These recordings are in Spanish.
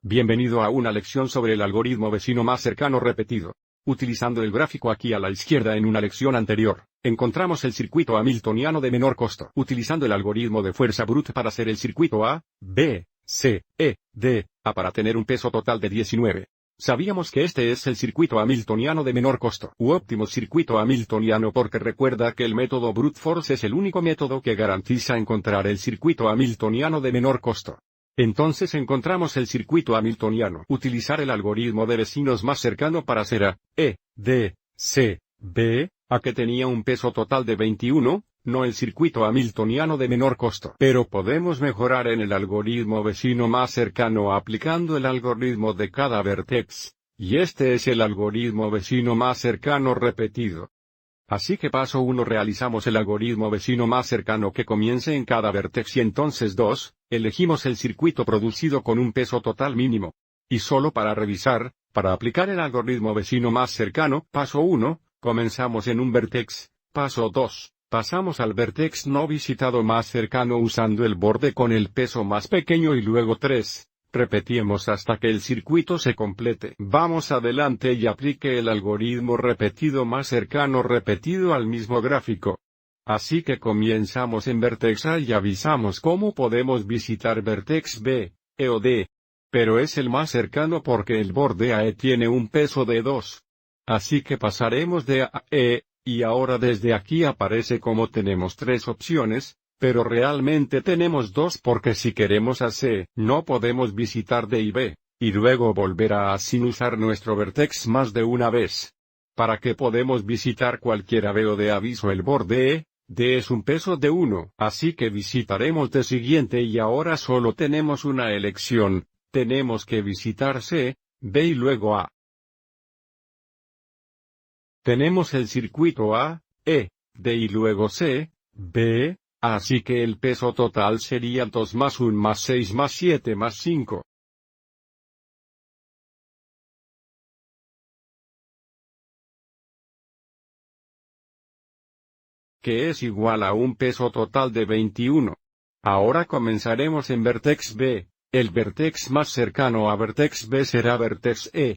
Bienvenido a una lección sobre el algoritmo vecino más cercano repetido. Utilizando el gráfico aquí a la izquierda en una lección anterior, encontramos el circuito hamiltoniano de menor costo. Utilizando el algoritmo de fuerza bruta para hacer el circuito A, B, C, E, D, A para tener un peso total de 19. Sabíamos que este es el circuito hamiltoniano de menor costo, u óptimo circuito hamiltoniano porque recuerda que el método brute force es el único método que garantiza encontrar el circuito hamiltoniano de menor costo. Entonces encontramos el circuito hamiltoniano. Utilizar el algoritmo de vecinos más cercano para hacer A, E, D, C, B, A que tenía un peso total de 21, no el circuito hamiltoniano de menor costo. Pero podemos mejorar en el algoritmo vecino más cercano aplicando el algoritmo de cada vértex, y este es el algoritmo vecino más cercano repetido. Así que paso 1 realizamos el algoritmo vecino más cercano que comience en cada vértex y entonces 2, elegimos el circuito producido con un peso total mínimo. Y solo para revisar, para aplicar el algoritmo vecino más cercano, paso 1, comenzamos en un vértex, paso 2, pasamos al vértex no visitado más cercano usando el borde con el peso más pequeño y luego 3. Repetimos hasta que el circuito se complete. Vamos adelante y aplique el algoritmo repetido más cercano repetido al mismo gráfico. Así que comenzamos en vértex A y avisamos cómo podemos visitar vértex B, E o D. Pero es el más cercano porque el borde AE tiene un peso de 2. Así que pasaremos de A a E, y ahora desde aquí aparece como tenemos 3 opciones. Pero realmente tenemos 2 porque si queremos a C, no podemos visitar D y B, y luego volver a A sin usar nuestro vértex más de una vez. ¿Para qué podemos visitar cualquiera B o D? Aviso el borde E, D es un peso de 1, así que visitaremos D siguiente y ahora solo tenemos una elección, tenemos que visitar C, B y luego A. Tenemos el circuito A, E, D y luego C, B, así que el peso total sería 2 más 1 más 6 más 7 más 5. Que es igual a un peso total de 21. Ahora comenzaremos en vértex B, el vértex más cercano a vértex B será vértex E.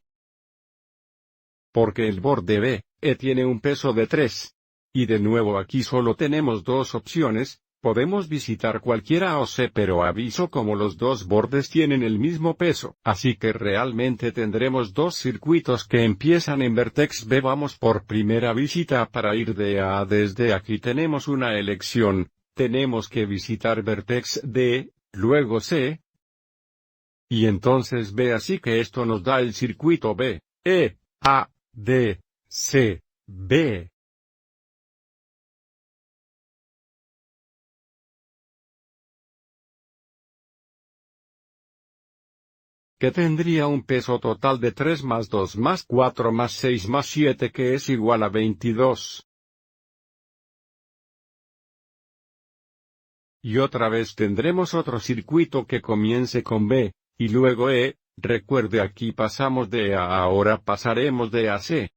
Porque el borde B, E tiene un peso de 3. Y de nuevo aquí solo tenemos 2 opciones. Podemos visitar cualquiera o C pero aviso como los 2 bordes tienen el mismo peso, así que realmente tendremos 2 circuitos que empiezan en vértex B. Vamos por primera visita para ir de A. Desde aquí tenemos una elección, tenemos que visitar vértex D, luego C, y entonces B. Así que esto nos da el circuito B, E, A, D, C, B. Que tendría un peso total de 3 más 2 más 4 más 6 más 7 que es igual a 22. Y otra vez tendremos otro circuito que comience con B, y luego E, recuerde aquí pasamos de A ahora pasaremos de A a C.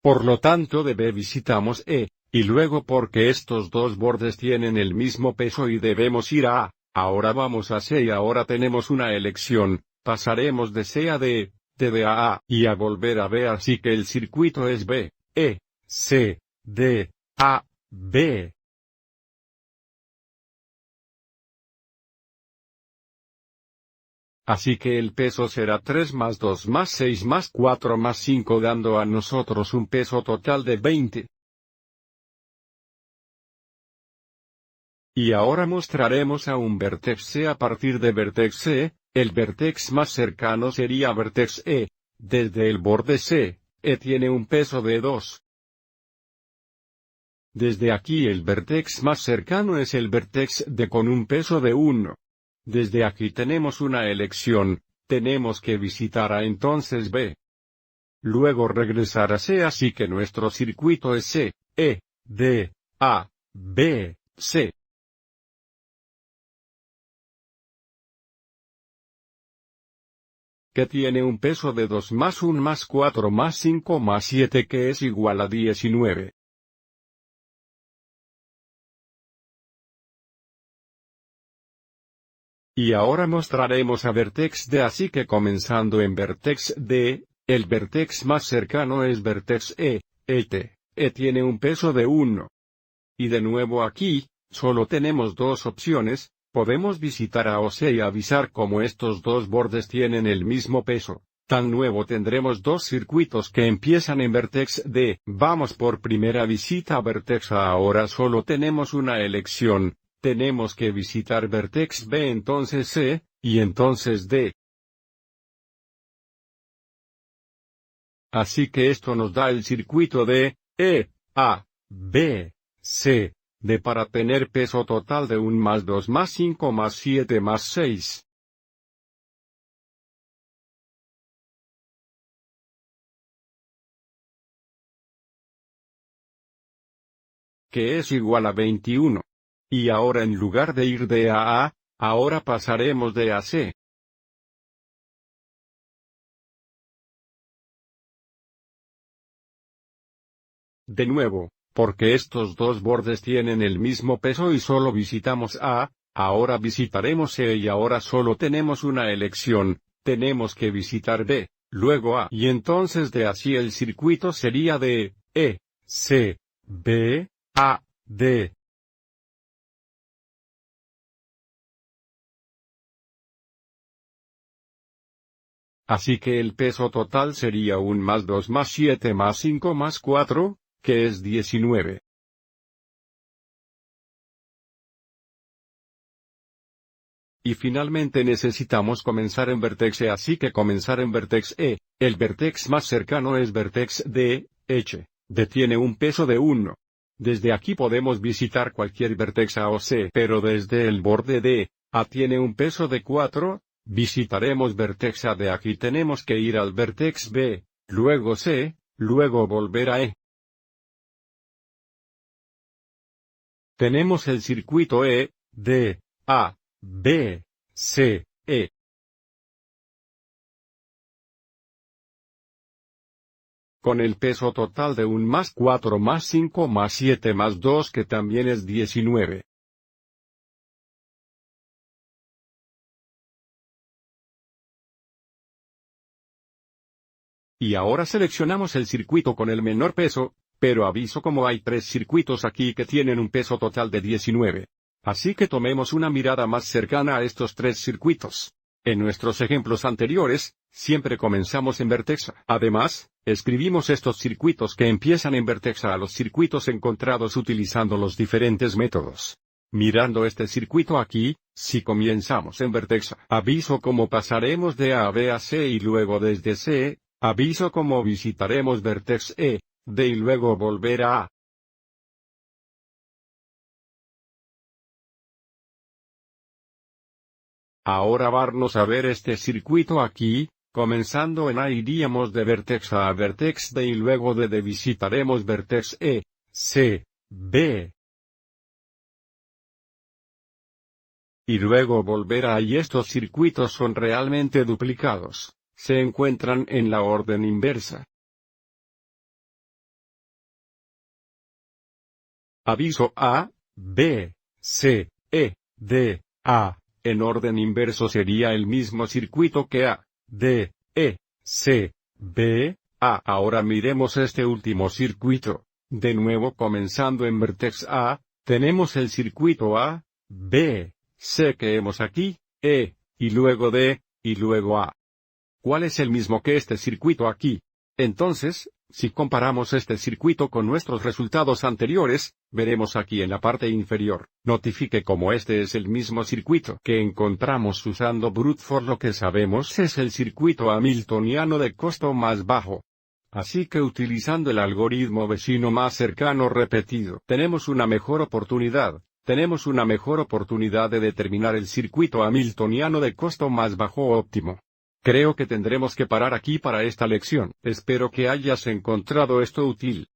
Por lo tanto de B visitamos E, y luego porque estos 2 bordes tienen el mismo peso y debemos ir a A. Ahora vamos a C y ahora tenemos una elección, pasaremos de C a D, de D a A y a volver a B así que el circuito es B, E, C, D, A, B. Así que el peso será 3 más 2 más 6 más 4 más 5 dando a nosotros un peso total de 20. Y ahora mostraremos a un vértex C a partir de vértex C, el vértex más cercano sería vértex E, desde el borde C, E tiene un peso de 2. Desde aquí el vértex más cercano es el vértex D con un peso de 1. Desde aquí tenemos una elección, tenemos que visitar a entonces B. Luego regresar a C así que nuestro circuito es C, E, D, A, B, C. Que tiene un peso de 2 más 1 más 4 más 5 más 7 que es igual a 19. Y ahora mostraremos a vertex D, así que comenzando en vertex D, el vertex más cercano es vertex E. E tiene un peso de 1. Y de nuevo aquí, solo tenemos dos opciones: podemos visitar a O, C y avisar como estos dos bordes tienen el mismo peso. Tan nuevo tendremos dos circuitos que empiezan en vertex D. Vamos por primera visita a vertex A. Ahora solo tenemos una elección: tenemos que visitar vertex B, entonces C, y entonces D. Así que esto nos da el circuito de E, A, B, C, D para tener peso total de 1 más 2 más 5 más 7 más 6. Que es igual a 21. Y ahora en lugar de ir de A, ahora pasaremos de A a C. De nuevo, porque estos dos bordes tienen el mismo peso y solo visitamos A, ahora visitaremos C y ahora solo tenemos una elección: tenemos que visitar B, luego A y entonces D. Así el circuito sería de E, C, B, A, D. Así que el peso total sería 1 más 2 más 7 más 5 más 4, que es 19. Y finalmente necesitamos comenzar en vertex E, así que comenzar en vertex E, el vertex más cercano es vertex D, D tiene un peso de 1. Desde aquí podemos visitar cualquier vertex A o C, pero desde el borde D, A tiene un peso de 4, visitaremos vertex A. De aquí tenemos que ir al vertex B, luego C, luego volver a E. Tenemos el circuito E, D, A, B, C, E. Con el peso total de 1 más 4 más 5 más 7 más 2, que también es 19. Y ahora seleccionamos el circuito con el menor peso, pero aviso como hay 3 circuitos aquí que tienen un peso total de 19. Así que tomemos una mirada más cercana a estos 3 circuitos. En nuestros ejemplos anteriores, siempre comenzamos en vertex A. Además, escribimos estos circuitos que empiezan en vertex A a los circuitos encontrados utilizando los diferentes métodos. Mirando este circuito aquí, si comenzamos en vertex A, aviso cómo pasaremos de A a B a C y luego desde C, aviso cómo visitaremos vertex E, D y luego volver a A. Ahora vamos a ver este circuito aquí. Comenzando en A iríamos de vertex A a vertex D y luego de D visitaremos vertex E, C, B. Y luego volver a A, y estos circuitos son realmente duplicados. Se encuentran en la orden inversa. Aviso A, B, C, E, D, A. En orden inverso sería el mismo circuito que A, D, E, C, B, A. Ahora miremos este último circuito. De nuevo comenzando en vertex A, tenemos el circuito A, B, C que hemos aquí, E, y luego D, y luego A. ¿Cuál es el mismo que este circuito aquí? Entonces, si comparamos este circuito con nuestros resultados anteriores, veremos aquí en la parte inferior, notifique como este es el mismo circuito que encontramos usando brute force. Lo que sabemos es el circuito hamiltoniano de costo más bajo. Así que utilizando el algoritmo vecino más cercano repetido, tenemos una mejor oportunidad de determinar el circuito hamiltoniano de costo más bajo óptimo. Creo que tendremos que parar aquí para esta lección. Espero que hayas encontrado esto útil.